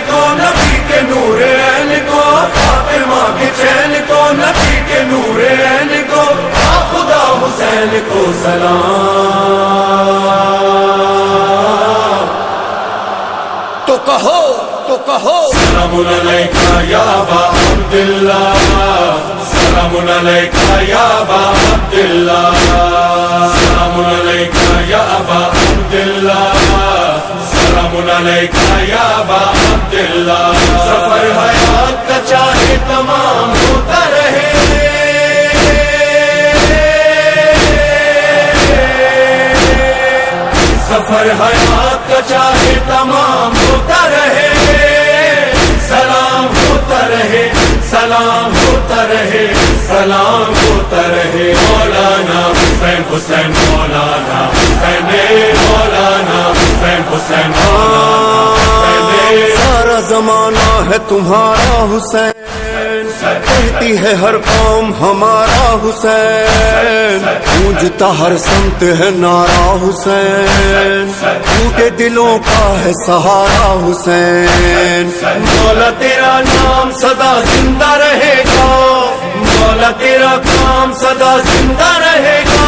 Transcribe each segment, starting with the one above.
کو نبی کے نور عین کو، فاطمہ کے چین کو نبی کے نور عین کو، خدا حسین کو سلام۔ تو کہو سلام علیکہ یا ابا عبداللہ، سلام علیکہ یا ابا عبداللہ، سلام علیکہ یا ابا عبداللہ، سلام علیکہ یا ابا عبداللہ۔ سفر حیات کا چاہے تمام ہوتا رہے، سفر حیات کا چاہے تمام ہوتا رہے، سلام ہوتا رہے، سلام ہوتا رہے، سلام ہوتا رہے۔ مولانا حسین حسین مولانا حسین مولانا حسین حسین مولانا حسین۔ سارا زمانہ ہے تمہارا حسین، کہتی ہے ہر قوم ہمارا حسین، گونجتا ہر سمت ہے نعرہ حسین، ٹوٹے دلوں کا ہے سہارا حسین۔ مولا تیرا نام سدا زندہ رہے گا، مولا تیرا کام سدا زندہ رہے گا،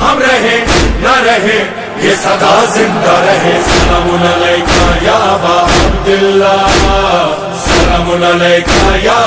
ہم رہے نہ رہے یہ سدا زندہ رہے۔ سلام علیکہ یا ابا عبداللہ، سلام علیکہ یا